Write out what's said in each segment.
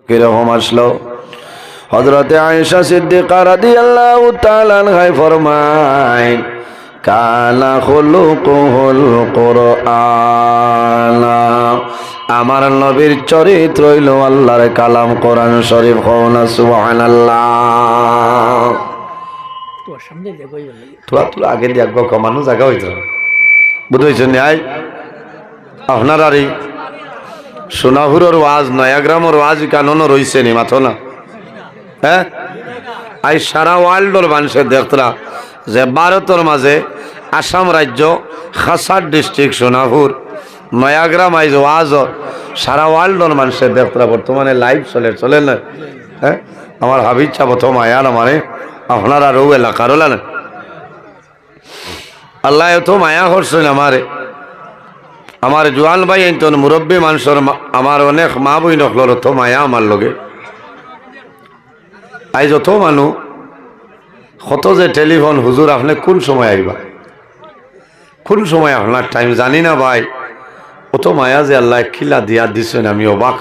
কিরকম আসলো? হযরতে আয়েশা সিদ্দিকা রাদিয়াল্লাহু তাআলা আনহা ফরমায় কানা খুলুকুল কুরআন, আমার নবীর চরিত্র হইল আল্লাহর কালাম কোরআন শরীফ। কওনা সুবহানাল্লাহ। তোর সামনে দেখই বলে তোরা আগে দিয়ে আগে কমানো জায়গা হইতো বুঝাইছেন আই আপনার আর এই সোনাপুরের ওয়াজ নয়াগ্রামের ওয়াজ কানন রইছে নি মাথো না? হ্যাঁ, আই সারা ওয়ার্ল্ডর মানুষের দেখতরা যে ভারতের মাঝে আসাম রাজ্য খাসার ডিস্ট্রিক্ট সোনাপুর নয়াগ্রাম আইজ ওয়াজ সারা ওয়ার্ল্ডর মানুষের দেখতরা বর্তমানে লাইভ চলে না? হ্যাঁ, আমার হাবিজ চা প্রথম আয়ার মানে আপনার আর ও এলাকার হলেন আল্লাহ এত মায়া করছেন আমার জোয়ান ভাই তো মুরব্বী মানুষের আমার অনেক মা বই নকলর অত মায়া আমার লগে। আই যত মানুষ কত যে টেলিফোন হুজুর আপনি কোন সময় আইবা, কোন সময় আপনার টাইম জানি না ভাই। অত মায়া যে আল্লাহ খিলা দিয়া দিছেন আমি অবাক।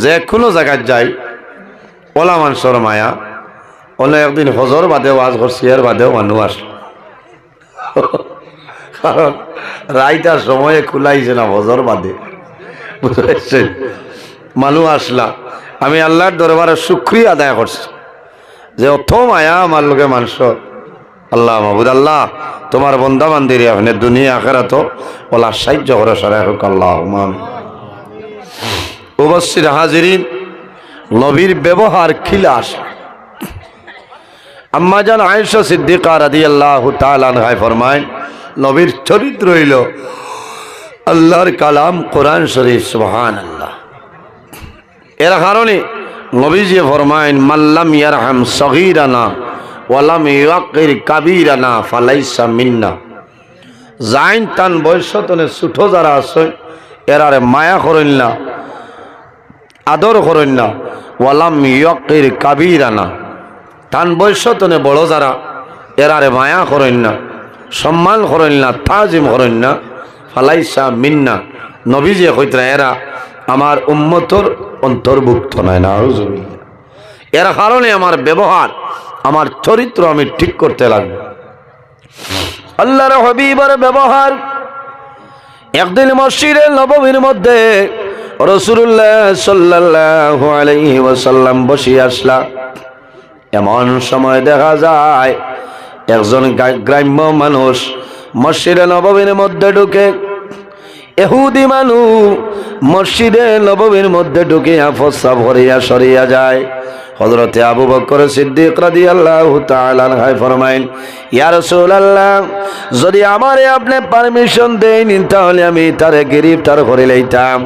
যে কোনো জায়গায় যাই ওলা মানুষের মায়া। অন্য একদিন হজর বাদে ওয়াজ করছি এর বাদেও মানুষ আসলো, কারণ রাইটার সময়ে খুলাইছে না হজর বাদে, বুঝতে মানুষ আসলা। আমি আল্লাহর দরবারে শুকরিয়া আদায় করছি যে অত মায়া আমার লোকে মানুষ। আল্লাহ মাহবুদ আল্লাহ তোমার বন্দা বান্দিরে আপনি দুনিয়া আখিরাত ওলা সাহায্য করে সরাই হোক আল্লাহ। উপস্থিত হাজিরিন, নবীর ব্যবহার খিলা আসে। আম্মা জান আয়েশা সিদ্দিকা রাদিয়াল্লাহু তাআলা আনহা ফরমায় নবীর চরিত্র হইল আল্লাহর কালাম কোরআন শরীফ। সুবহানাল্লাহ। এর কারণে নবীজি ফরমায় মাল্লাম ইয়ারহাম সগীরানা ওয়ালাম ইউকির কাবীরানা ফালাইসা মিন্না। জাইন তান বয়সতনে ছোট যারা আছে এরারে মায়া করেন না, আদর করেন না। ওয়ালাম ইউকির কাবীরানা, তান বয়সতনে বড় যারা এরারে মায়া করেন না, সম্মান করেন না, তাজিম করেন না। ফালাইসা মিন্না, নবীজি কইতরা এরা আমার উম্মতর অন্তর্ভুক্ত নয়। না এর কারণে আমার ব্যবহার আমার চরিত্র আমি ঠিক করতে লাগবে। আল্লাহর হাবিবের ব্যবহার একদিন মসজিদে নববীর মধ্যে রাসূলুল্লাহ সাল্লাল্লাহু আলাইহি ওয়াসাল্লাম বসে আসলা। এমন সময় দেখা যায় একজন গ্রাম্য মানুষ মসজিদে নববীর মধ্যে ঢুকে। ইহুদি মানুষ মসজিদে নববীর মধ্যে ঢুকে প্রস্রাব করিয়া সরিয়া যায়। হযরতে আবু বকর সিদ্দিক রাদিয়াল্লাহু তাআলা আনহু ফরমাইন, ইয়া রাসূলুল্লাহ, যদি আমারে আপনি পারমিশন দেন তাহলে আমি তারে গ্রেফতার করে লইতাম।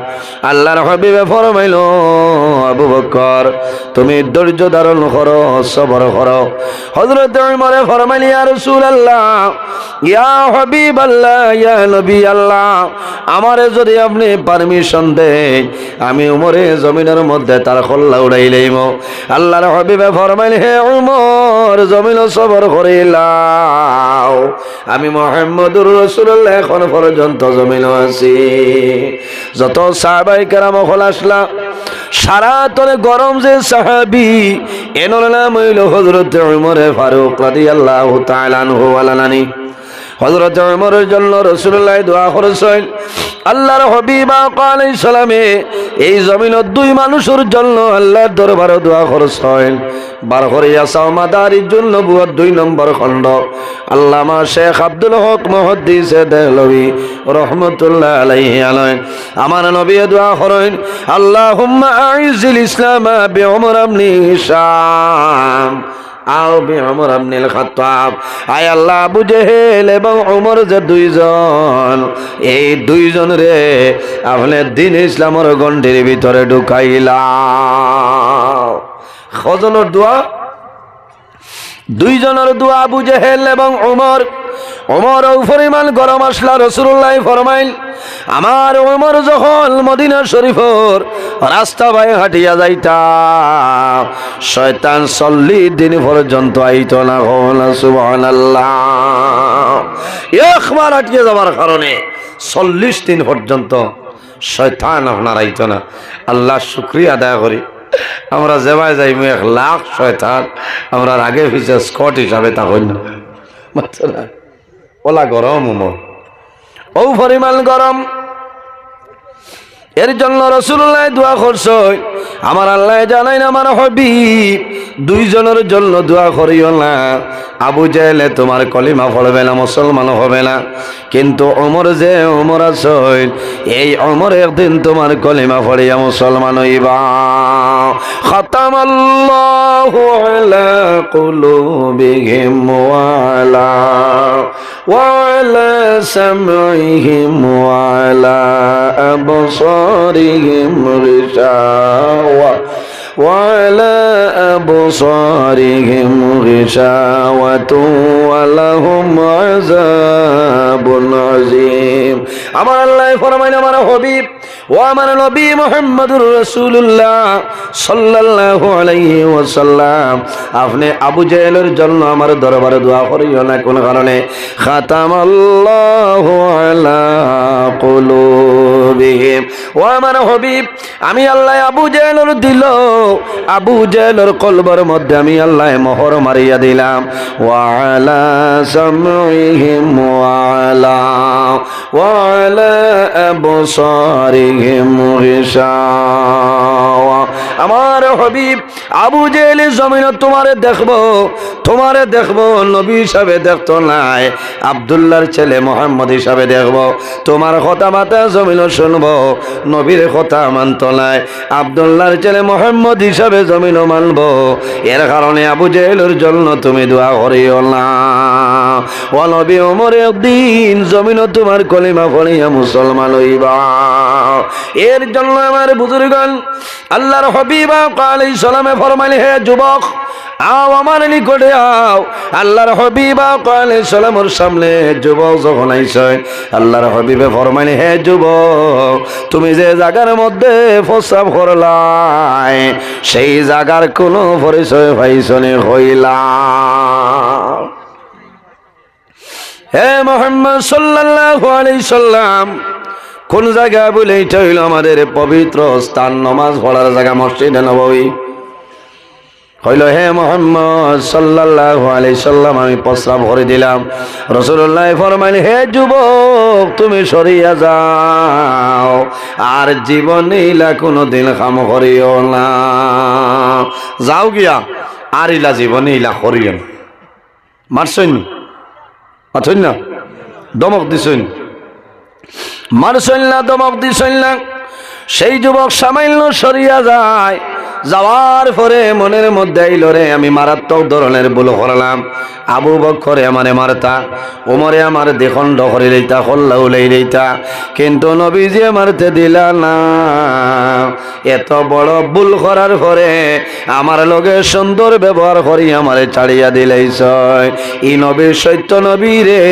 আল্লাহর হাবিব ফরমাইল, আবু বকর তুমি ধৈর্য ধারণ করো, সবর করো। হযরতে উমর ফরমাইল, ইয়া রাসূলুল্লাহ, ইয়া হাবিবাল্লাহ, ইয়া নবী আল্লাহ, আমারে যদি আপনি পারমিশন দেন আমি উমরে জমিনের মধ্যে তার খল্লা উড়াই লইব। আল্লাহর হাবিবে ফরমাইল, হে উমর জমিন সবর করিলাও, আমি মুহাম্মদুর রাসূলুল্লাহ এখন পর্যন্ত জমিন আছি। যত সাহাবায়ে কেরাম হল আসলা, সারা তরে গরম যে সাহাবী এনর নাম হইল হযরত উমর ফারুক রাদিয়াল্লাহু তাআলা আনহু ওয়ালানি। হযরত উমরের জন্য রাসূলুল্লাহ দোয়া করেছেন। আল্লাহর হাবিব আলাইহিস সালামে এই জমিনের দুই মানুষের জন্য আল্লাহর দরবারে দোয়া করেছেন। বার করিয়া চাও মাদারিজ নবুয়ত 2 নম্বর খণ্ড আল্লামা শেখ আব্দুল হক মুহাদ্দিস দেহলভী রাহমাতুল্লাহ আলাইহি আমার নবী দোয়া করেন, আল্লাহুম্মা আইজিল ইসলাম বিউমর ইবনে হিশাম আও বিউমর ইবনে খাত্তাব। আয় আল্লাহ, আবু জেহেল এবং উমর যে দুইজন, এই দুইজন রে আপনি দ্বীন ইসলামের গণ্ডির ভিতরে ঢুকাইলা। কজনের দোয়া? দুইজনের দোয়া, আবু জেহেল এবং উমর। উমর পরিমাণ গরম আসলা। রাসূলুল্লাহ ফরমাইল, আমার উমর যখন মদিনা শরীফের রাস্তা বাই হাঁটিয়া যাইতা শয়তান 40 দিন পর্যন্ত আইতো না। সুবহানাল্লাহ। একবার হাঁটিয়ে যাবার কারণে 40 দিন পর্যন্ত শয়তান আপনার আইতো না। আল্লাহ শুক্রিয়া আদায় করি আমরা যেভাবে যাই 1,00,000 শয়তান আমরা আগে পিছিয়ে স্কট হিসাবে তা হইল না। ওলা গরম উমর ও পরিমাণ গরম। এর জন্য রাসূলুল্লাহ দোয়া করছে, আমার আল্লাহ জানাই না আমার হাবিব দুইজনের জন্য দোয়া করিও না। আবু জেহেলে তোমার কলিমা পড়বে না, মুসলমান হবে না, কিন্তু ওমর যে ওমর আছে এই ওমর একদিন তোমার কলিমা পড়িয়া মুসলমান হইবা। খাতামাল্লাহু আলা কুলুবিহিম ওয়া আলা সামইহিম ওয়া আলা أبصارهم غشاوة وعلى أبصارهم غشاوة ولهم عذاب عظيم আমার আল্লাহ ফরমাইন আমার হাবিব ও আমার নবী মুহাম্মদুর রাসূলুল্লাহ সাল্লাল্লাহু আলাইহি ওয়াসাল্লাম আপনি আবু জেহেলের জন্য আমার দরবারে দোয়া করিও না। কোন কারণে? খাতামাল্লাহু আলা কুলুবিহিম। ও আমার হাবিব আমি আল্লাহ আবু জেহেলের দিল আবু জেহেলের কলবের মধ্যে আমি আল্লাহ মোহর মারিয়া দিলাম। ওয়া আলা সামইহিম ওয়া আলা আবসারিহিম গিশাওয়া। আমার হাবিব আবু জেহেল জমিন তোমারে দেখবো নবী হিসাবে দেখতো নাই, আব্দুল্লাহর ছেলে মোহাম্মদ হিসাবে দেখবো। তোমার কথা মাতা জমিন শুনবো, নবীর কথা মানত নাই, আব্দুল্লাহর ছেলে মোহাম্মদ হিসাবে জমিন মানবো। এর কারণে আবু জেহেলের জন্য তুমি দোয়া করিও না। ও নবী ওমর একদিন জমিন তোমার কলিমা পড়িয়া মুসলমান হইবা। এর জন্য আমার বুজুর্গণ আল্লাহর হাবিব আলাইহিস সালামে ফরমাইলেন, হে যুবক আও আমার নিকটে আও। আল্লাহর হাবিব আলাইহিস সালামের সামনে যুবক যখন আইছে আল্লাহর হাবিবে ফরমাইলেন, হে যুবক তুমি যে জায়গার মধ্যে প্রস্রাব করলাই সেই জায়গার কোনো পরিচয় পাইছনি হইলা? হে মুহাম্মদ সাল্লাল্লাহু আলাইহি সাল্লাম কোন জায়গা বলে? এটা হইল আমাদের পবিত্র স্থান, নামাজ পড়ার জায়গা মসজিদে নববী হইল। হে মুহাম্মদ সাল্লাল্লাহু আলাইহি সাল্লাম আমি প্রস্রাব করে দিলাম। রাসূলুল্লাহ ফরমাইলেন, হে যুবক তুমি সরিয়া যাও, আর জীবনে ইলা কোনদিন কাম করিও না। যাও গিয়া আর ইলা জীবনে ইলা করিও না। মারছেন অথই না, দমক দিছেন, মারছেন না, দমক দিছেন না। সেই যুবক সামান্য সরিয়া যায়, যাওয়ার পরে মনের মধ্যে আইল রে আমি মারাত্মক ধরনের ভুল করলাম। আবু বকরে আমারে মারতা, ওমরে আমার দ্বিখণ্ড করে লইতা, হল্লা উলাই লইতা, কিন্তু নবীজি মারতে দিলা না। এত বড় ভুল করার পরে আমার লগে সুন্দর ব্যবহার করি আমারে ছাড়িয়া দিলাইছ। ই নবীর সত্য নবী রে,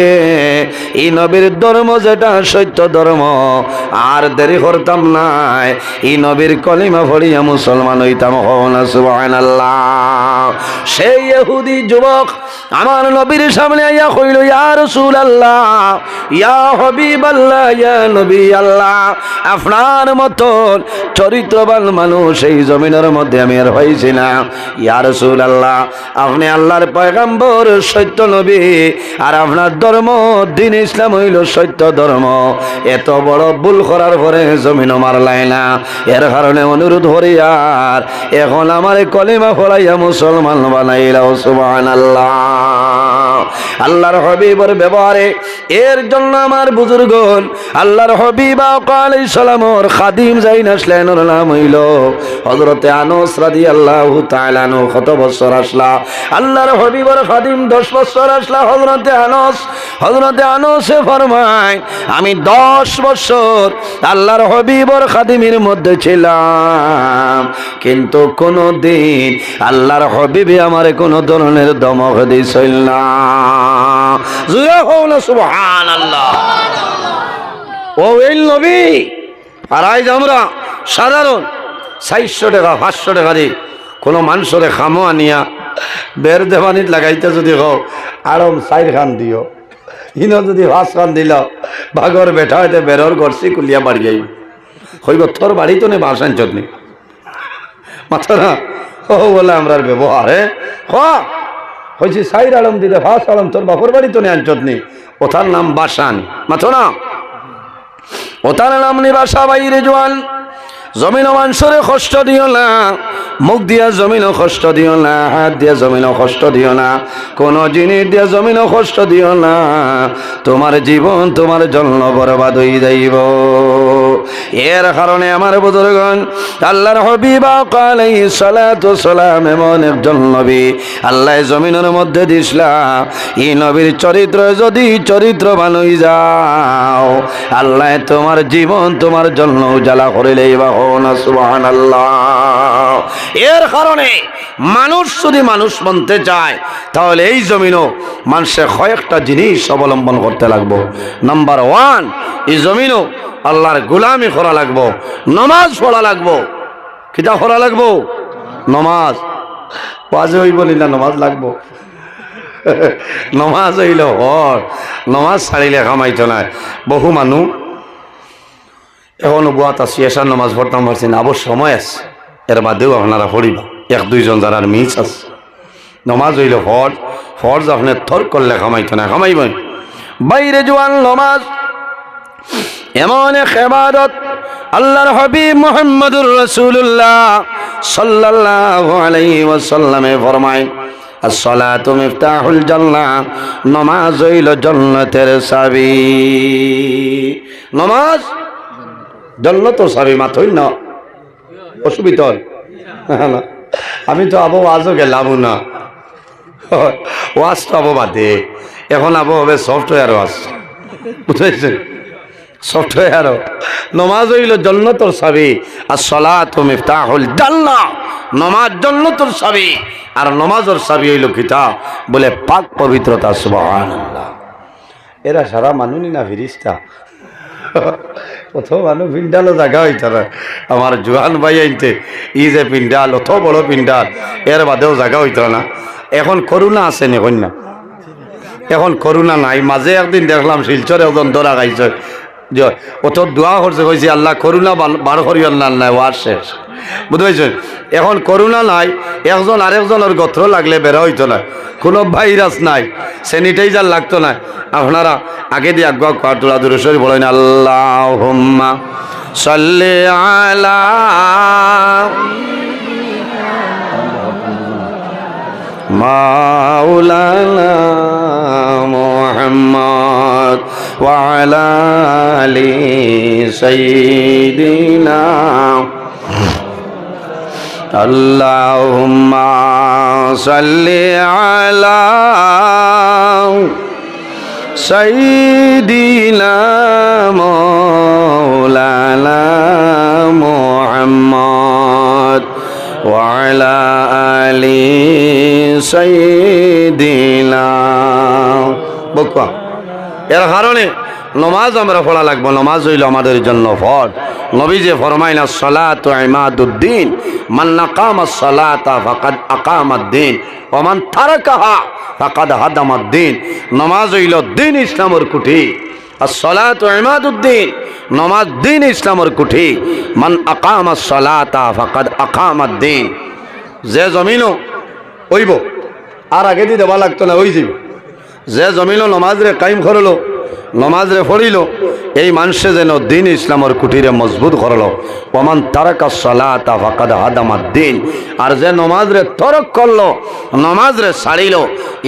ই নবীর ধর্ম যেটা সত্য ধর্ম, আর দেরি করতাম নাই, ই নবীর কলিমা পড়িয়া মুসলমান হইতাম। হওনা সুবহানাল্লাহ। সেই ইহুদি যুবক আমার নবীর সামনে আইয়া কইল, ইয়া রাসূলুল্লাহ, ইয়া হাবিবাল্লাহ, ইয়া নবী আল্লাহ, আপনার মতন চরিত্রবান মানুষ এই জমিনের মধ্যে আমি আর পাইছি না। ইয়া রাসূলুল্লাহ আপনি আল্লাহর পয়গম্বর, সত্য নবী, আর আপনার ধর্ম দ্বীন ইসলাম হইল সত্য ধর্ম। এত বড় ভুল করার পরে জমিনও মারলাই না। এর কারণে অনুরোধ করি আর এখন আমার কলিমা পড়াইয়া মুসলমান বানাইলাও। সুবহানাল্লাহ। আল্লাহর হাবিবের ব্যবহারে এর জন্য আমার বুজুর্গণ আল্লাহর হাবিব আলাইহিস সালামের খাদিম যাইন আসলেন, ওর নাম হইল হযরতে আনাস রাদিয়াল্লাহু তাআলা আনহু। কত বছর আসলা আল্লাহর হাবিবের খাদিম? 10 বছর আসলা হযরতে আনাসে ফরমায় আমি 10 বছর আল্লাহর হাবিবের খাদিমের মধ্যে ছিলাম, কিন্তু কোনো দিন আল্লাহর হাবিবে আমারে কোনো ধরনের দমক দিছিল না। জুড়ে হোক না সুবহানাল্লাহ। ও এই নবী, আর আজ আমরা সাধারণ 400 টাকা 500 টাকা দিয়ে কোনো মানুষরে খামো আনিয়া বের দেবানিত লাগাইতে যদি হোক আরম 4 খান দিও, ইনো যদি 5 খান দিল ভাগর বেঠা হইতে বেরর গড়ছি কুলিয়া বাড়ি যাই। হইব তোর বাড়ি তো নেই বাসান চটনি মাথা না ও বলে আমরার ব্যবহার হয়েছি সাইর আলম দিলে ফাঁস আলম তোর বাপর বাড়ি তো নেই আনচটনি ওথার নাম বাসান মাথো না ওতার নাম নিবাসা বাইরে জোয়ান জমিন মানসরে কষ্ট দিও না মুখ দিয়া জমিনও কষ্ট দিও না হাত দিয়া জমিনও কষ্ট দিও না কোন জিনিস দিয়া জমিনও কষ্ট দিও না তোমার জীবন তোমার জন্য বরবাদ হয়ে যাইব এর কারণে আমার বুজুর্গণ আল্লাহর হাবিব আলাইহিস সালাতু সালাম এমন একজন নবী আল্লাহ জমিনের মধ্যে দিছলা এই নবীর চরিত্র যদি চরিত্রবান হয়ে যাও আল্লাহ তোমার জীবন তোমার জন্য উজালা করে লইবা না সুবহানাল্লাহ এর কারণে মানুষ যদি মানুষ বনতে চায় তাহলে এই জমিনও মানুষের কয়েকটা জিনিস অবলম্বন করতে লাগবো নাম্বার 1 এই জমিনও আল্লাহর গোলামি করা লাগবো নামাজ পড়া লাগবো কিতা পড়া লাগবো নামাজ ওয়াজে হইব না নামাজ লাগবো নামাজ হইল নামাজ ছাড়িলে কামাইতো না বহু মানুষ এখনো বুয়াত আছি এসার নামাজ পড়তাম পারছি না আবার সময় আছে এর বাদেও আপনারা পড়িবা 1-2 জন যারা মিস আছে নামাজ হইল ফরজ আপনি থর করলে কামাইতো না কামাইবেন বাইরে জোয়ান নামাজ এমন এক ইবাদত আল্লাহর হাবিব মুহাম্মদুর রাসূলুল্লাহ সাল্লাল্লাহু আলাইহি ওয়াসাল্লামে ফরমায় as-salatu miftahul জান্নাহ নামাজ হইল জান্নাতের চাবি নামাজ জান্নাতের চাবি মাথই না অসুবিধা না আমি তো আবো আজও গেলাম না ওয়াজ তো আবো বাদে এখন আবো হবে সফটওয়্যার ওয়াজ বুঝেছেন সফটওয়্যার নামাজ হইল জান্নাতের চাবি as-salatu miftahul জান্নাহ নামাজ জান্নাতের চাবি আর নামাজের চাবি হইল কিতাব বলে পাক পবিত্রতা সুবহানাল্লাহ এরা সারা মানুনি না ফিরিস্তা প্রথম মানুষ পিন্ডালও জায়গা হইত না আমার জোয়ান ভাই আইতে ই যে পিন্ডাল অত বড় পিন্ডাল এর বাদেও জায়গা হইত না এখন করোনা আছে নি কন্যা এখন করোনা নাই মাঝে একদিন দেখলাম শিলচরে একজন দরা গাইছে যে অত দোয়া করছে কইছে আল্লাহ করোনা বার করিও না নাই ওয়ার শেষ বুঝতে পারছেন এখন করোনা নাই একজন আরেকজনের গোত্র লাগলে বেরা হইতো না কোনো ভাইরাস নাই স্যানিটাইজার লাগতো না আপনারা আগে দিয়ে আগুয়া কোয়া তোলা দূরে সরি বলেন আল্লাহুম্মা সাল্লি আলা মাওলানা মুহাম্মদ ওয়া আলা আলি সাইয়্যিদিনা اللهم صل على سيدنا مولانا محمد وعلى آل سيدنا বকবা এর কারণে নামাজ আমরা পড়া লাগবো নামাজ হইল আমাদের জন্য ফরজ নবী যে ফরমাইন as-salatu ইমাদুদ্দিন মান আকামা as-salata ফাকাদ আকামাদ-দ্বীন ওয়া মান তারাকাহা ফাকাদ হাদামাদ-দ্বীন নামাজ হইল দ্বীন ইসলামের কুঠি as-salatu ইমাদুদ্দিন নামাজ দ্বীন ইসলামের কুঠি মান আকামা as-salata ফাকাদ আকামাদ-দ্বীন যে জমিনও হইব আর আগে দি দেওয়া লাগতো না ওই যাব যে জমিনও নামাজ রে কায়েম করলো নামাজ রে পড়িল এই মানুষে যেন দিন ইসলামের কুটিরে মজবুত করলো ওমান তারাকা সালাতা ফাকাদ হাদামাদ-দ্বীন আর যে নামাজ রে তরক করলো নামাজ রে ছাড়িল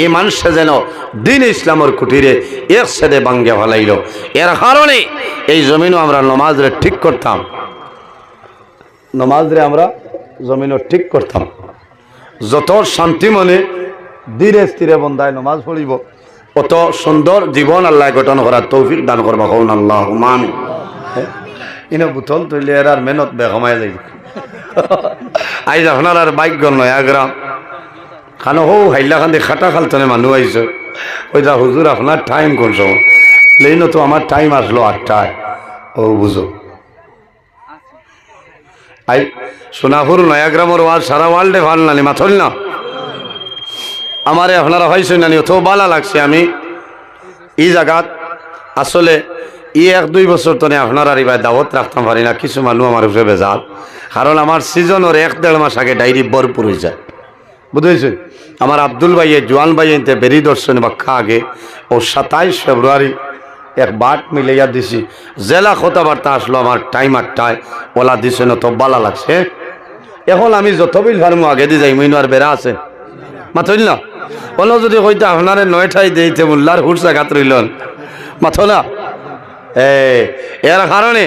এই মানুষে যেন দিন ইসলামের কুটিরে এক সেদে ভাঙ্গে ফেলাইল এর কারণে এই জমিনও আমরা নামাজ রে ঠিক করতাম নামাজ রে আমরা জমিনও ঠিক করতাম যত শান্তি মনে ধীরে স্থিরে বন্ধায় নামাজ পড়িব কত সুন্দর জীবন আল্লাহ গঠন করার তৌফিক দান করবা কৌন আল্লাহ আমিন ইনো বুথল তুইলে আর মেহনত বেগমায় যাই আইজ আপনার আর বাইক গল নয় আগ্রাম খানো হো হাইলাখান্দি খাটা খালতনে মানুষ আইছে ওই যা হুজুর আপনার টাইম কোন সময় লেইনো তো আমার টাইম আসলো 8টায় ও বুঝো আই সোনাপুর নয়াগ্রামের ওয়াজ সারা ওয়ার্ল্ডে ভাল নানি মাথল না আমারে আপনারা হয়েছে নানি অত বালা লাগছে আমি এই জায়গাত আসলে এক দুই বছর তো আপনার আর এবার দাওয়াত রাখতাম পারি না, কিছু মানুষ আমার উপরে বেজাল, কারণ আমার সিজনের 1-1.5 মাস আগে ডায়েরি ভরপুর হয়ে যায়, বুঝেছেন। আমার আব্দুল ভাইয়ে জোয়ান ভাইয়ে বেরি দর্শন বাক্ষা আগে ও 27 ফেব্রুয়ারি এক বাট মিলাইয়া দিছি, জেলা কথাবার্তা আসলো আমার টাইম 8টায়, ওলা দিছে না তো বালা লাগছে। এখন আমি যত বিল ফার্মো আগে দিয়ে যাই, মিনু আর বেড়া আছে মাথইল না, বলো যদি হয়তো আপনারে 9টায় দিইতে মোল্লার হুরসা ঘাত রইলন মাথো না। এর কারণে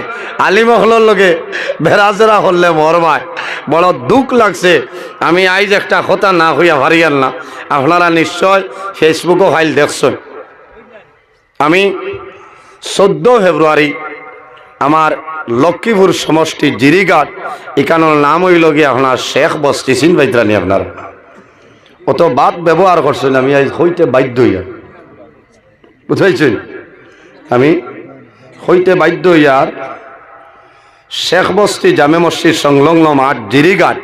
আলিমহলর লগে বেড়াচেরা হলে মরমায় বড় দুঃখ লাগছে। আমি আইজ একটা কথা না হইয়া হারিয়ান না, আপনারা নিশ্চয় ফেসবুকও ফাইল দেখছেন। আমি 14 ফেব্রুয়ারি আমার লক্ষ্মীপুর সমষ্টি জিরিঘাট, এখানোর নাম হইল গিয়ে আপনার শেখ বস্তি চিন বাইতরানি, আপনার অত বাদ ব্যবহার করছেন, আমি আজ হইতে বাধ্য হইয়া, বুঝাইছেন, আমি হইতে বাধ্য হইয়ার শেখ বস্তি জামে মসজিদ সংলগ্ন মাঠ জিরিঘাট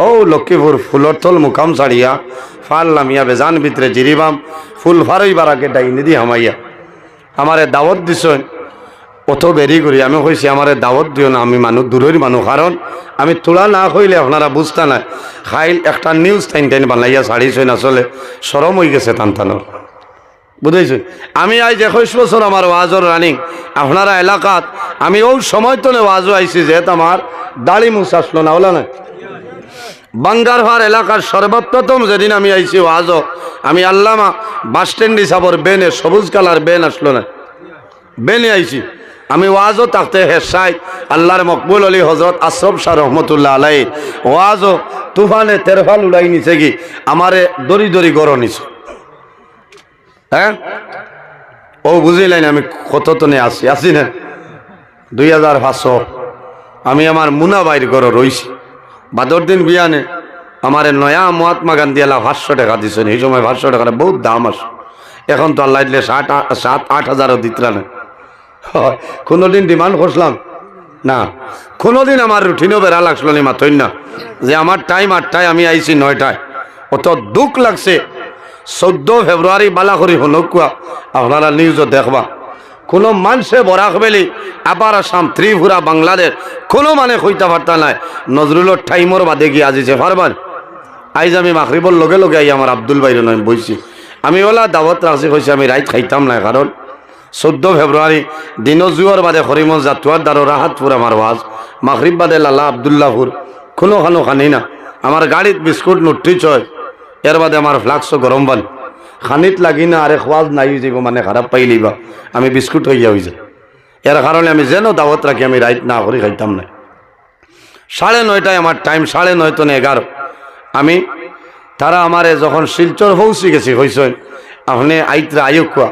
ও লক্ষ্মীপুর ফুলরতল মুকাম ছাড়িয়া ফাল নামিয়া বেজান ভিতরে জিরিবাম ফুল ফারইবার আগে ডাইনি দি হামাইয়া আমারে দাওয়াত দিছেন। অত বেরি করি আমি কইছি আমারে দাওয়াত দিও না, আমি মানুষ দূরের মানুষ, কারণ আমি তোলা না কইলে আপনারা বুঝতা না। খাইল একটা নিউজ টাইন বানাইয়া ছাড়িছেন, আসলে সরম হয়ে গেছে টানটানোর, বুঝেছেন। আমি আজ 21 বছর আমার ওয়াজর রানিং আপনারা এলাকাত, আমি ওই সময় তো ওয়াজও আইছি যেহেতু আমার দাড়ি মুছ আসলো না, হলো না। বাঙ্গারহার এলাকার সর্বপ্রথম যেদিন আমি আইছি ওয়াজও, আমি আল্লামা বাস স্ট্যান্ড হিসাবর বেনে সবুজ কালার বেন আসলো না, বেনে আইছি আমি ওয়াজও থাকতে হেসাই আল্লাহর মকবুল আলী হজরত আশরফ শাহ রহমতুল্লাহ আলাই ওয়াজও তুফানে তেরফাল উড়াই নিছে কি আমারে দড়ি দড়ি গড় নিছে। হ্যাঁ ও বুঝিলেন আমি কত তনে আসি না 2500 আমি আমার মুনা বাইর ঘর রইছি। বাদর দিন বিয়ানে আমার নয়া মহাত্মা গান্ধী এলা 500 টাকা দিছেন, এই সময় 500 টাকার বহুত দাম আছে, এখন তো আল্লাহ দিলে 7-8 হাজারও দিতরা না। কোনোদিন ডিমান্ড করছিলাম না, কোনোদিন আমার রুটিনও বেড়া লাগছিল না, মাথই না যে আমার টাইম 8টায় আমি আইছি 9টায়। অত দুঃখ লাগছে। 14 ফেব্রুয়ারি বালা করি হনকুয়া আপনারা নিউজও দেখবা, কোনো মানুষে বরাক বেলি আবার আসাম ত্রিপুরা বাংলাদেশ কোনো মানে কইতা পারতা নাই নজরুলের টাইমর বাদে গিয়ে আজিছে পারবার। আইজ আমি মাগরিবর লগে লগে আই আমার আব্দুল ভাইয়ের নয় বইছি, আমি ওলা দাওয়াত রাখছি, কইছি আমি রাইত খাইতাম না, কারণ 14 ফেব্রুয়ারি দিন জুয়ার বাদে হরিমল জাতুয়ার দ্বারা রাহাতপুর আমার ওয়াজ, মাগরিব বাদে লালা আবদুল্লাহপুর কোনো খানো খানি না, আমার গাড়িত বিস্কুট নুটি চয়, এর বাদে আমার ফ্লাক্সও গরম বান খানিত লাগি না, আরে খোয়াজ নাই যাব মানে খারাপ পাইলিবা আমি বিস্কুট হইয়া হয়ে যায়। এর কারণে আমি যেন দাওয়াত রাখি আমি রাইত না করে খাইতাম না। 9:30 আমার টাইম, 9:30 তো 11 আমি তারা আমারে যখন শিলচর পৌঁছে গেছি হয়েছেন আপনি আইতরা আয়ুকুয়া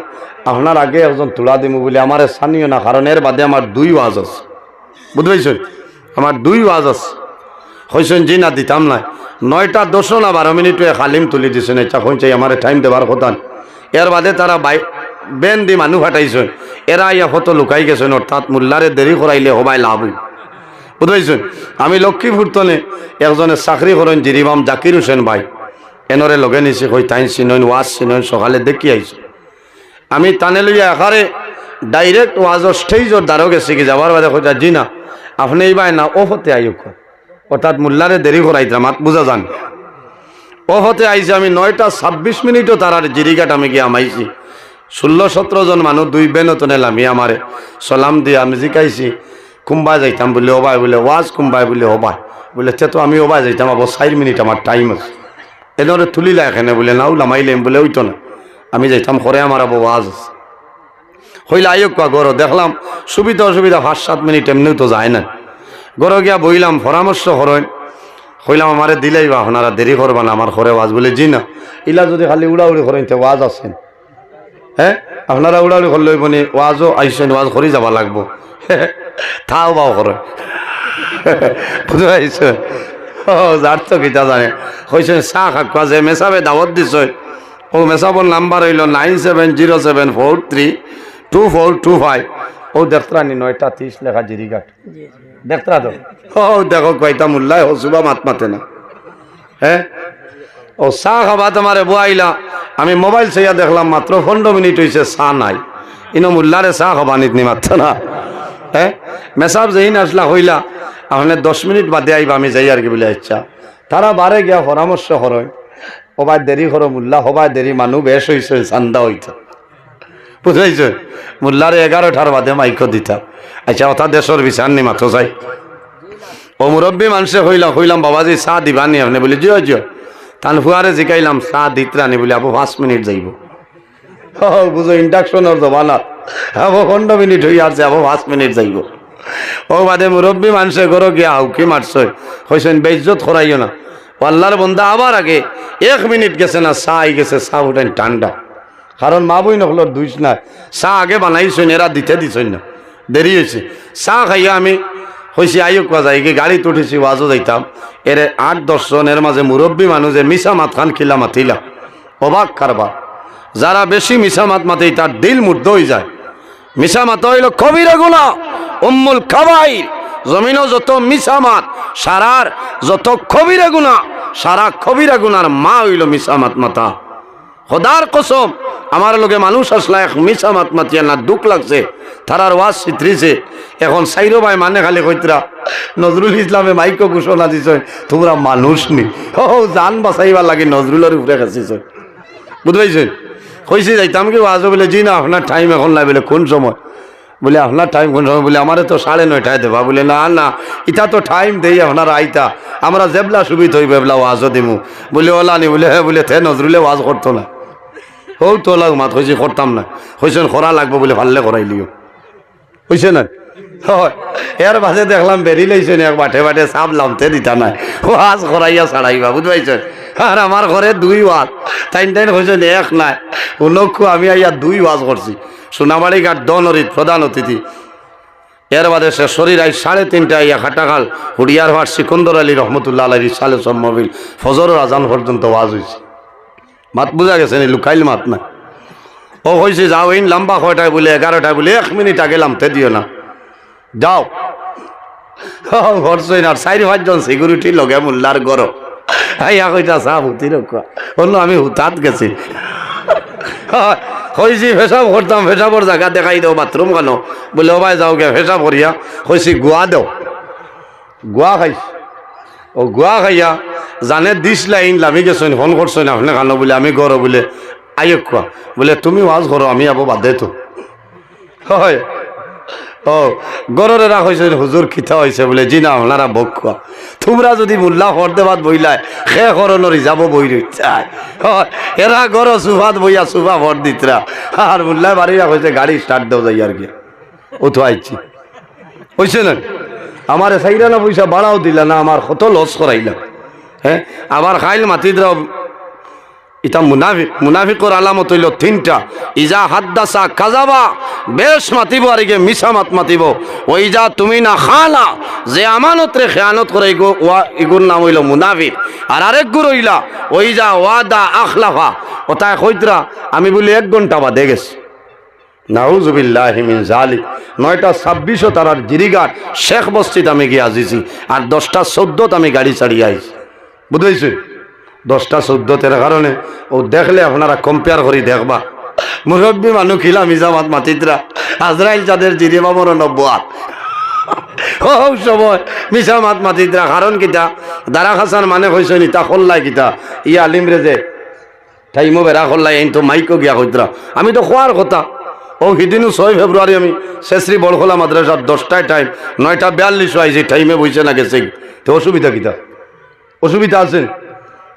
আপনার আগে একজন তুলা দিমু বলে আমার স্থানীয় না, কারণ এর বাদে আমার 2 ওয়াজ আছে, বুঝতে আমার 2 ওয়াজ আছে হয়েছেন জি না দিতাম না। 9:10 না 12 মিনিটে খালিম তুলি দিছেন, ইচ্ছা হয়েছে আমার টাইম দেবার কথা। এর বাদে তারা বেন দি মানুষ হাঁটাইছেন, এরা ইয়া ফটো লুকাই গেছেন, অর্থাৎ মোল্লারে দেরি করাইলে হবাই লাভ হই, বুঝতেছেন। আমি লক্ষ্মীপুর তনে একজনের চাকরি করেন জিরিবাম জাকির হোসেন ভাই, এনরে লগে নিছি কই তাই চিনইন ওয়াজ চিনইন সকালে দেখি আইছে। আমি টানে লইয়া একারে ডাইরেক্ট ওয়াজর স্টেজর দ্বারও গেছি কি যাবার বাদে কইতা জি না আপনি এইবাই না ও হতে আইক, অর্থাৎ মোল্লারে দেরি করাইতাম মাত বুঝা যান। ও হতে আইছে আমি 9:26 মিনিটও তারার জিরিঘাট আমি গিয়ে আমাইছি। 16-17 জন মানুষ 2 বেনতনে লামি আমারে সালাম দিয়ে আমি জিকাইছি কুম্বাই যাইতাম বলে হবাই, বলে ওয়াজ কুম্বাই বলে হবাই, বলে তে তো আমি হবাই যাইতাম, আবার 4 মিনিট আমার টাইম আছে, এনে তুলিলা এখানে বলে নাও লামাইলেম বলে ওইতো না আমি যাইতাম করে আমার আবার ওয়াজ আছে। হইলে আয়োগ গড় দেখলাম সুবিধা অসুবিধা 5-7 মিনিট এমনিও তো যায় না। গড় গিয়া বইলাম পরামর্শ করেন, কইলাম আমারে দিলেই বা আপনারা দেরি করবা না আমার ঘরে ওয়াজ, বলে জি না ইলা যদি খালি উড়াউড়ি করেন তো ওয়াজ আছেন, হ্যাঁ আপনারা উড়াউড়ি করলে বনি ওয়াজও আইসেন ওয়াজ করে যাবা লাগবো থাও বাও করে বুঝতে পারছ। ও যার তো কিতা জানে কইছেন চাহ খাকুয়া যে মেসাবে দাওয়াত দিছ, ও মেসাবর নাম্বার হইল 9707432425, ও দেখত্রানি 9:30 লেখা জিরিঘাট দেখতরা তো। ও দেখো কয়টা মোল্লায় ও সুবা মাত মাতে না, হ্যাঁ ও চা খাবা তোমারে বুয়াইলা। আমি মোবাইল চাইয়া দেখলাম মাত্র 15 মিনিট হয়েছে চা নাই, ইনো মোল্লারে চাহ হবানিত নি মাত্র না হ্যাঁ মেসাব যেই আসলা হইলা আপনার 10 মিনিট বাদে আইবা আমি যাই আর কি বলে ইচ্ছা তারা বারে গিয়া পরামর্শ করয় হবাই দেরি করো মোল্লা হবাই দেরি মানুষ বেশ হয়েছে চান্দা হইত বুঝাইছ মোল্লারে 11টার বাদে মাইক দিতা আচ্ছা ওটা দেশের বিচার নি মাত্র চাই ও মুরব্বী মানুষে হইলাম বাবাজি চাহ দিবানি আপনি বলি জিও জিও তান ফুয়ারে জিকাইলাম চাহ দিতরানি বলে আবু 5 মিনিট যাইব বুঝো ইন্ডাকশনের জমানা আবু 15 মিনিট হই আসছে আবু 5 মিনিট যাইব ও বাদে মুরব্বী মানুষে ঘরে গিয়া হাউকি মারছে হইছেন বেইজ্জত করাইও না আল্লাহর বন্দা আবার আগে 1 মিনিট গেছে না চাহ আই গেছে চাহ উঠেন ঠান্ডা কারণ মা বই নকলর দুইস না চাহ আগে বানাইছেন এরা দিতে দিছেন না দেরি হয়েছে চাহ খাইয়া আমি হয়েছে আইও কোয়া যায় কি গাড়িতে উঠেছি ওয়াজও যাইতাম এর 8-10 জনের মাঝে মুরব্বী মানুষে মিশা মাত খান খিলা মাতিলা অবাক কারবার যারা বেশি মিশা মাত মাতেই তার দিল মুর্দ হয়ে যায় মিশা মাত হইল কবিরা গুনাহ উম্মুল কাবাইর জমিনও যত মিশা মাত সারার যত কবিরা গুনাহ সারা কবিরা গুনার মা হইল মিশা মাত মাতা খোদার কসম আমার লগে মানুষ আসলা এক মিশা মাত মাতিয়া না দুঃখ লাগছে তারার ওয়াজ চিত্রিছে এখন সাইরো ভাই মানে খালি কইতরা নজরুল ইসলামে মাইকো ঘোষণা দিছ তোমরা মানুষ নি ও জান বাঁচাইবার লাগে নজরুলের উপরে খাসিছ বুঝবাইছেন কইছি যাইতাম কি ওয়াজ বলে জি না আপনার টাইম এখন নাই বলে কোন সময় বলে আপনার টাইম কোন সময় বলে আমারে তো 9:30 দেবা বলে না না ইটা তো টাইম দেই আপনার আইতা আমরা জেবলা সুবিধ হইবে এবলা ওয়াজও দিমু বলে ওলা নি বলে হ্যাঁ বলে তে নজরুলে ওয়াজ করতো না হৌ তো লাগ মাত হয়েছে করতাম না হয়েছেন খরা লাগবো বলে ভাললে করাইলিও হয়েছে না এর বাজে দেখলাম বেরি লাইছেন এক বাটে বাটে সাপ লামতে দিতা নাই ওয়াজ করাইয়া ছাড়াইবা বুঝবাইছেন আর আমার ঘরে 2 ওয়াজ টাইন হয়েছেন এক নাই লক্ষ্য আমি আইয়া 2 ওয়াজ করছি সোনাবাড়ি ঘাট দনরিত প্রধান অতিথি এর বাদে সে শরীর আই 3:30 আইয়া খাটাখাল হুডিয়ার ভাট সিকন্দর আলী রহমতুল্লাহ আলী সালে সম্মবিল ফজরের আজান পর্যন্ত ওয়াজ হয়েছে মাত বুঝা গেছে নি লুকাইল মাত না ও হয়েছে যাও এই লম্বা 6টায় বলে 11টায় বলে 1 মিনিট আগে লামতে দিও না যাও ঘরছই না 4-5 জন সিকিউরিটি লগে মোল্লার গর আইয়া কইতা সাহ হুতি রক্ষা অন্য আমি হুতাত গেছি হয়েছি ফেসাব করতাম ফেসাবর জায়গা দেখাই দাও বাথরুম কেন বলে ও ভাই যাও গে ফেসাব করিয়া হয়েছি গুয়া দাও গুয়া খাইছি ও গুয়া খাইয়া জানে দিস লাইন লামি গেছেন ফোন করছো না আপনি খানো বলে আমি গরো বলে আইক কোয়া বলে তুমি ওয়াজ করো আমি আবো বাদে তো হয় ও গরের রাখ হয়েছে হুজুর খিতা হয়েছে বলে জি না আপনারা বক খোয়া তোমরা যদি মোল্লা হরদে বাদ বইলায় সে করণরি যাব বই রইছায় এরা গর সুফাত বইয়া সুফা ভর দিতরা আর মোল্লায় বাড়িয়া হয়েছে গাড়ি স্টার্ট দেও যাই আর কি ও তো আইছি হয়েছে না আমার সাইরা না পয়সা বাড়াও দিলা না আমার কত লস করাইলাম হ্যাঁ আবার খাইল মাতিদ্রাও ইটা মুনাফিকর আলামত হইল 3টা ইজা হাদ্দাসা কাজাবা বেশ মাতিব আর গে মিছা মাত মাতিব ওই যা তুমি না খানা যে আমানত রে খেয়ানত করে ইগুর নাম হইল মুনাফিক আর আরেক গুর হইলা ওই যা ওয়াদা আখলাফা ও তাই কইতরা আমি বলি 1 ঘন্টা বাদে গেছি নাউজুবিল্লাহি মিন জালিক 9:26 তারার জিরিগাট শেখ মসজিদ আমি গিয়ে আজিছি আর 10:14 আমি গাড়ি চালিয়ে আইছি বুঝাইছি 10:14 কারণে ও দেখলে আপনারা কম্পেয়ার করি দেখবা মুরব্বী মানুষ খিলা মিজামাত মাতিতরা আজরাইল যাদের জিরে বাবর নব্বত ও সময় মিজামাত মাতিতরা কারণ কিতা দারা খাসান মানে হয়েছে নি তা খোল্লাই কিতা ইয়া আলিমরে যে টাইমও বেড়া খোল্লাই এই তো মাইকো গিয়া হইতরা আমি তো খোয়ার কথা ও সেদিনও 6 ফেব্রুয়ারি আমি শেষরি বড়খোলা মাদ্রাসার 10টায় টাইম 9:42 আইছি টাইমে বইছে না গেছে তো অসুবিধা কিতা অসুবিধা আছে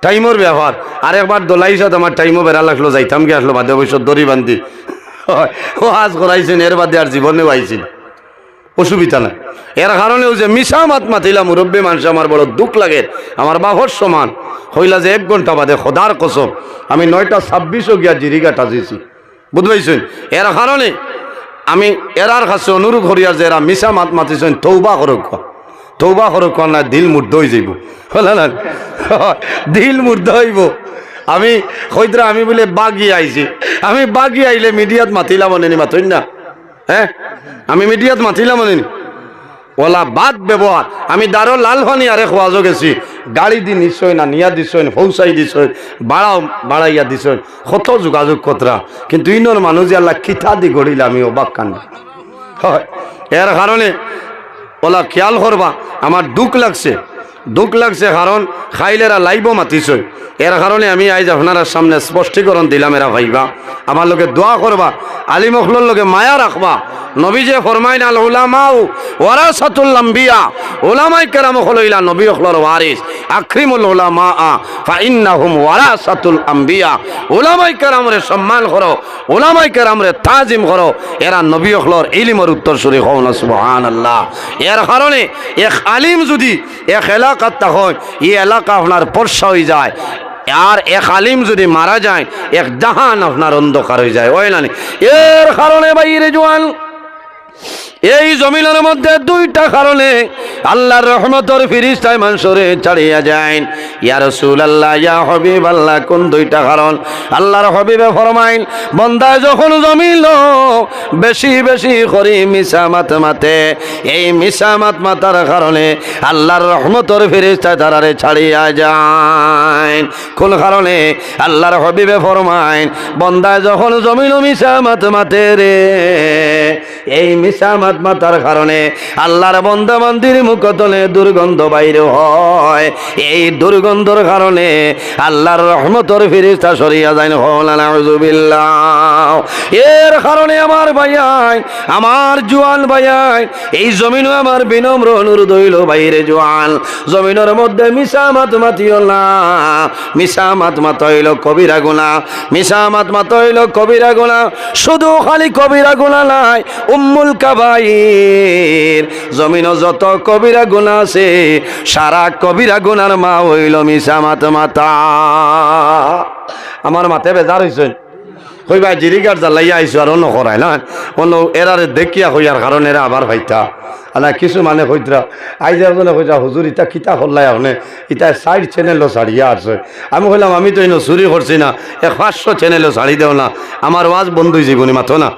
টাইমর ব্যবহার আর একবার দোলাইসাত আমার টাইমও বেড়া লাগলো যাইতাম কি আসলো বাদে অবশ্য দড়ি বান্ধি ও আজ করাইছেন এর বাদে আর জীবনেও আইছিল অসুবিধা নাই এর কারণেও যে মিশা মাত মাতিলাম মুরব্বী মানুষ আমার বড় দুঃখ লাগে আমার বাহর সমান হইলা যে 1 ঘন্টা বাদে খোদার কসম আমি 9:26 গিয়া জিরিগা টাজিছি বুঝবাইছেন এর কারণে আমি এরার কাছে অনুরোধ করিয়া যে এরা মিশা মাত মাতিছেন তৌবা করুক তৌবা করুক না দিল মুর্দ হয়ে যাইব বলে না দিল মুর্দ হইব আমি কইতরা আমি বলে বাগি আইছি আমি বাগি আইলে মিডিয়াত মাতিলাম নেনি মাতই না হ্যাঁ আমি মিডিয়াত মাতিলাম নেনি ওলা বাদ ব্যবহার আমি দারো লাল হানি আরে খোয়াজো গেছি গাড়ি দি নিশ্চয় না নিয়া দিছই পৌঁছাই দিছই বাড়াইয়া দিছই কত যোগাযোগ কতরা কিন্তু ইনর মানুষ যে আল্লাহ কিতা দি গড়িল আমি অবাক কান্ড হয় এর কারণে ওলা খেয়াল করবা আমার দুঃখ লাগছে কারণ খাইলেরা লাইব মাতিছই এর কারণে আমি আজ আপনার সামনে স্পষ্টীকরণ দিলাম এরা ভাইবা আমার লোকে দোয়া করবা আলিম অখলোর লোকে মায়া রাখবা নবী যে ফরমাইন আল উলামাউ ওয়ারাসাতুল আম্বিয়া উলামায়ে কেরাম হইলা নবী অখলোর ওয়ারিস আকরিমুল উলামা ফা ইন্নাহুম ওয়ারাসাতুল আম্বিয়া উলামায়ে কেরামরে সম্মান করো উলামায়ে কেরামরে তাজিম করো এরা নবী অখলোর ইলমের উত্তরসূরি হও না সুবহানাল্লাহ এর কারণে এক আলিম যদি এক এলাকাত হয় এই এলাকা আপনার পরশা হয়ে যায় আর এক আলিম যদি মারা যায় এক জাহান আপনার অন্ধকার হয়ে যায় ওই না এর কারণে বাইরে জোয়ান এই জমিনের মধ্যে দুইটা কারণে আল্লাহর রহমতের ফিরিস্তায় মানুষরে ছাড়িয়া যায় ইয়া রাসূলুল্লাহ ইয়া হাবিবাল্লাহ কোন দুইটা কারণ আল্লাহর হাবিবে ফরমাইন বান্দা যখন জমিল বেশি বেশি করে মিছা মাতে এই মিছা মাতার কারণে আল্লাহর রহমতের ফিরিস্তায় তারারে ছাড়িয়া যায় কোন কারণে আল্লাহর হাবিবে ফরমাইন বান্দা যখন জমিল মিছা মাতে রে এই মিছা মাতার কারণে আল্লাহর বান্দা বান্দির মুখতলে দুর্গন্ধ বাইরে হয় এই দুর্গন্ধর কারণে আল্লাহর রহমতের ফেরেশতা সরিয়া যায় নাউযুবিল্লাহ এর কারণে আমার ভাইয়াই আমার জওয়ান ভাইয়াই এই জমিনে আমার বিনম্র অনুরোধ হইল বাইরে জওয়ান জমিনের মধ্যে মিছা মাতিও না মিছা মাত হইল কবিরা গুনাহ মিছা মাত হইল কবিরা গুনাহ শুধু খালি কবিরা গুনাহ নাই উম্মুল কাবাইর জমিন যত কবিরা গুনাহ আছে সারা কবিরা গুনার মা হইল মিছা মাতা আমার মাথায় বেজার হইছে কইবা জিরিগার জ্বালাইয়া আইসো আর অন্য করাই না অন্য এরারে দেখিয়া হইয়ার কারণ এরা আবার ভাইতা আলা কিছু মানে কইতরা আইজ একজনে কইতা হুজুর ইটা কিতা করলাই আপনি ইটা সাইড চ্যানেলও ছাড়িয়া আসছে আমি কইলাম আমি তো ইনো চুরি করছি না 500 চ্যানেলও ছাড়ি দেও না আমার ওয়াজ বন্ধ হয়েছে গুনি মাথো না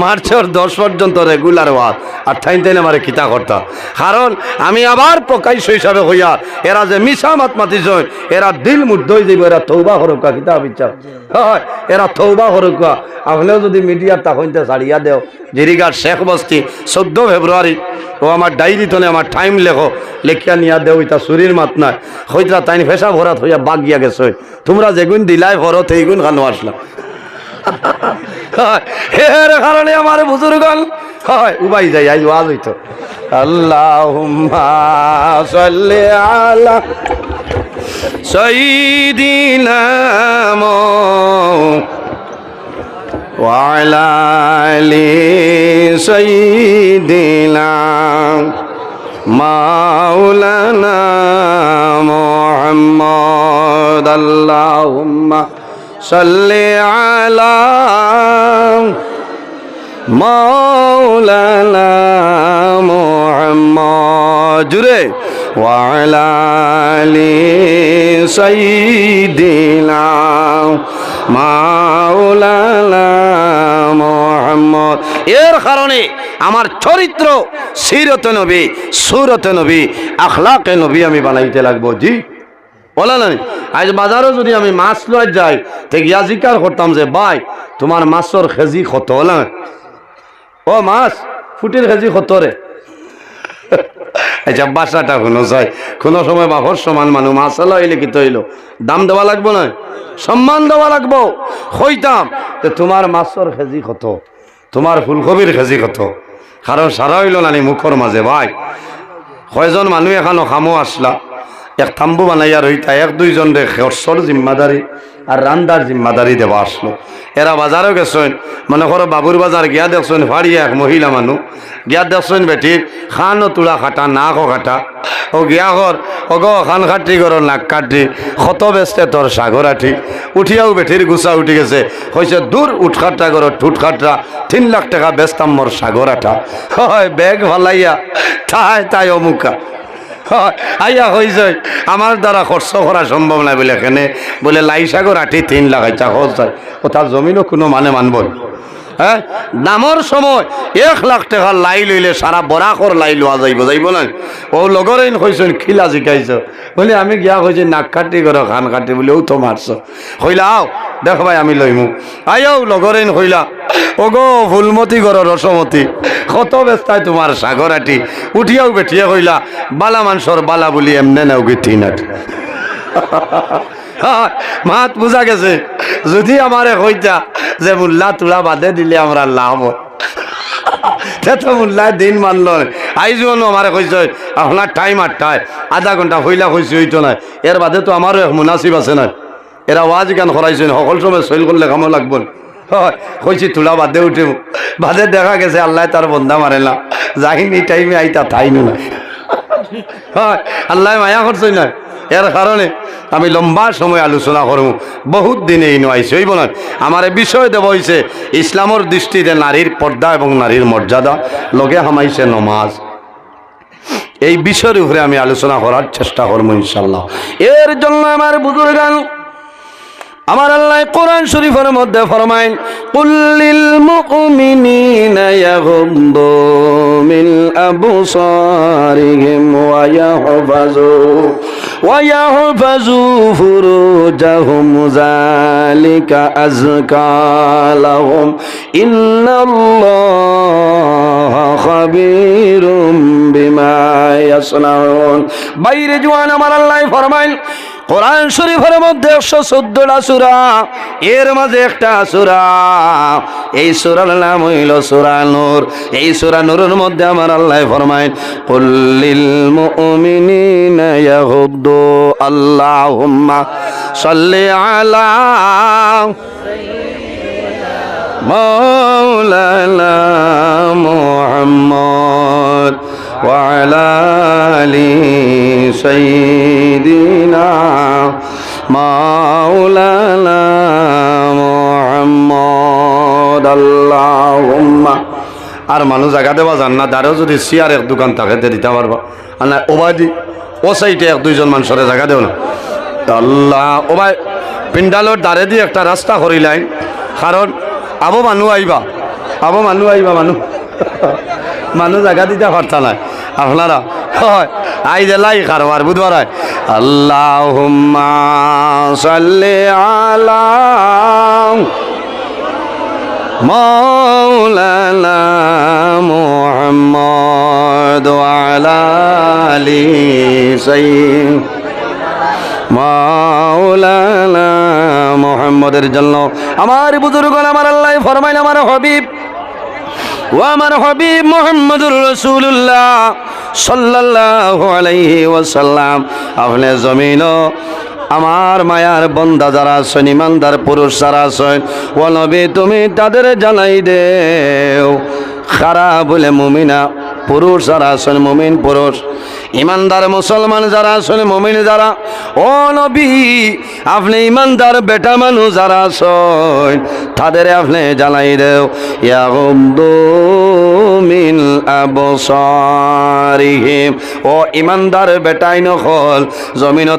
মার্চের 10 পর্যন্ত রেগুলার ওয়াজ আর ঠাইন আমার কিতা করতা কারণ আমি আবার প্রকাশ্য হিসাবে হইয়া এরা যে মিছা মাতিছ এরা দিল মুগ্ধ হয়ে যাইব এরা তৌবা করুকা কিতা বিচার হয় এরা তৌবা করুকা আপনিও যদি মিডিয়ার তখনতে ছাড়িয়া দেও জিরিগার শেখ বস্তি 14 ফেব্রুয়ারি ও আমার ডায়েরি তনে আমার টাইম লেখো লেখিয়া নিয়া দেও ইতা চুরির মাত নাই হইতরা তাইন ফেসা ভরাত হইয়া বাগ গিয়া গেছে তোমরা যেগুন দিলাই ভরত এইগুন খানো আসলাম এর কারণে আমার বুজুর্গন হয় উবাই যাই আজ ওয়াজ হইতো আল্লাহুম্মা সাল্লি আলা সাইয়্যিদিনা ওয়া আলা আলি সাইয়্যিদিনা মাওলানা মুহাম্মদ আল্লাহুম্মা সাল্লি আলা মাওলানা মুহাম্মদ জুরে ওয়া আলা আলি সাইয়্যিদিনা মাওলানা মুহাম্মদ এর কারণে আমার চরিত্র সিরতে নবী সুরতে নবী আখলাকে নবী আমি বানাইতে লাগবো জি বলা নাই আজ বাজারও যদি আমি মাছ লয় যাই তো গিয়া জিকার করতাম যে ভাই তোমার মাছর কেজি কত হলা ও মাছ ফুটির কেজি কত রে আচ্ছা বাসাটা কোনো চাই কোনো সময় বাপর সমান মানুষ মাছ হইলে কি তৈল দাম দেওয়া লাগবো না সম্মান দেওয়া লাগবো হইতাম যে তোমার মাছর কেজি কত তোমার ফুলকপির কেজি কত কারণ সারা হইল নানি মুখর মাঝে ভাই কয়জন মানুষ এখানো খামো আসলা এক তাম্বু বানাইয়া রইতা 1-2 রে খরচর জিম্মাদারি আর রান্দার জিম্মাদারি দেওয়া আসলো এরা বাজারও গেছেন মনে করো বাবুর বাজার গিয়া দেখছেন ফাড়িয়া এক মহিলা মানুষ গিয়া দেখছেন বেটির খানও তুলা খাটা নাকও খাটা ও গিয়া ঘর অগ খান খাটি করো নাক কাটি কত বেচতে তোর সাগর আঠি উঠিয়াও বেটির গুছা উঠি গেছে হয়েছে দূর উঠখাট্টা করো ঠুটখাট্টা 3 লাখ টাকা বেচতাম মোর সাগর আঠা হয় বেগ ভালাইয়া তাই অমুকা আইয়া হয়েছে আমার দ্বারা খরচ করা সম্ভব নাই বলে এখানে বলে লাই সাগর আঠি 3 লাখ আচ্ছা খরচ হয় ও তার জমিনও কোনো মানে মানব হ্যাঁ দামর সময় 1 লাখ টাকা লাই লইলে সারা বরাকর লাই লোয়া যাইব না ও লগরেন কইছেন খিলা জিকাইছ বলে আমি গিয়া কইছি নাক কাটি করো খান কাটি বলে ও তো মারছ কইলা আও দেখ ভাই আমি লইমু আইও লগরেন কইলা ও গো ফুলমতি করো রসমতি কত ব্যস্তায় তোমার সাগরাটি উঠিয়াও বেঠিয়া কইলা বালা মানসর বালা বলি এমনে নাও গেথি না মাত বুঝা গেছে যদি আমারে কইতা যে মুল্লা তুলা বাদে দিলে আমরা লাভ তো মুল্লায় দিন মানল আইজো আমারে কইছে আপনার টাইম 8টায় আধা ঘন্টা হইলা কইছে হইতো না এর বাদে তো আমারও এক মুনাসিব আছে না এরা ওয়াজ গান করাইছেন সকল সময় সইল করলে কামো লাগবো হয় কইছি তুলা বাদে উঠিব বাদে দেখা গেছে আল্লাহ তার বন্ধা মারে না যাইনি টাইমে আইতা থাইনি না হয় আল্লাহ মায়া করছই না এর কারণে আমি লম্বা সময় আলোচনা করব বহুত দিনে এই নয় হইব না আমার বিষয় দেব হয়েছে ইসলামের দৃষ্টিতে নারীর পর্দা এবং নারীর মর্যাদা লগে হামাইছে নমাজ এই বিষয়ের উপরে আমি আলোচনা করার চেষ্টা করবো ইনশাল্লাহ এর জন্য আমার বুজুর্গান আমার আল্লাহ কোরআন শরীফের মধ্যে ফরমায় কুল্লিল মুমিনিনা ইয়াগুদ্দু মিন আবসারিহিম ওয়া ইয়াহফাজু ফুরুজাহুম যালিকা আযকা লাহুম ইন্নাল্লাহা খাবীরুম বিমা ইয়াসনাউন বাইরে জওয়ান আমার আল্লাহ ফরমায় কোরআন শরীফের মধ্যে 114টা সূরা এর মাঝে একটা সূরা এই সূরার নাম হইল সূরা নূর এই সূরা নূরের মধ্যে আমার আল্লাহ ফরমায় কুল্লিল মুমিনিনা ইয়াগুদ্দু আল্লাহুম্মা সাল্লি আলা মাওলানা মুহাম্মদ ওয়া আলা আলি সাইয়্যিদিনা মাওলানা মুহাম্মদ আল্লাহুম্মা আর মানুষ জায়গা দেওয়া যান না দাঁড়েও যদি চেয়ারের দোকান থাকে দিতে পারবা আর না ওবাদি ও সাইডে 1-2 জন মানুষের জায়গা দেও না আল্লাহ ওবাই পিন্ডালোর দাঁড়ে দিয়ে একটা রাস্তা করিলাই কারণ আবো মানুষ আইবা মানুষ জায়গা দিতে পারতা না আপনারা হয় আই জেলাই কারবার বুধবার আল্লাহুম্মা সাল্লি আলা মাওলানা মুহাম্মদ ওয়া আলা আলি সাইয়্যিদিনা মাওলানা মুহাম্মদের জন্য আমার বুজুর্গণ আমার আল্লাহ ফরমাইল আমার হাবিব ও আমার হাবিব মুহাম্মদুর রাসূলুল্লাহ সাল্লাল্লাহু আলাইহি ওয়াসাল্লাম আপনি জমিন আমার মায়ার বন্দা যারা আছেন ইমানদার পুরুষ যারা আছেন ও নবী তুমি তাদের জানাই দেও খারাপ বলে মুমিনা পুরুষ যারা আছেন মুমিন পুরুষ ইমানদার মুসলমান যারা আছেন মুমিন যারা ও নবী আপনি ইমানদার বেটা মানুষ যারা আছেন তাদের আপনি জানাই দেও ইয়াগুদ্দু মিন আবসারিহিম ও ইমানদার বেটাই নকল জমিন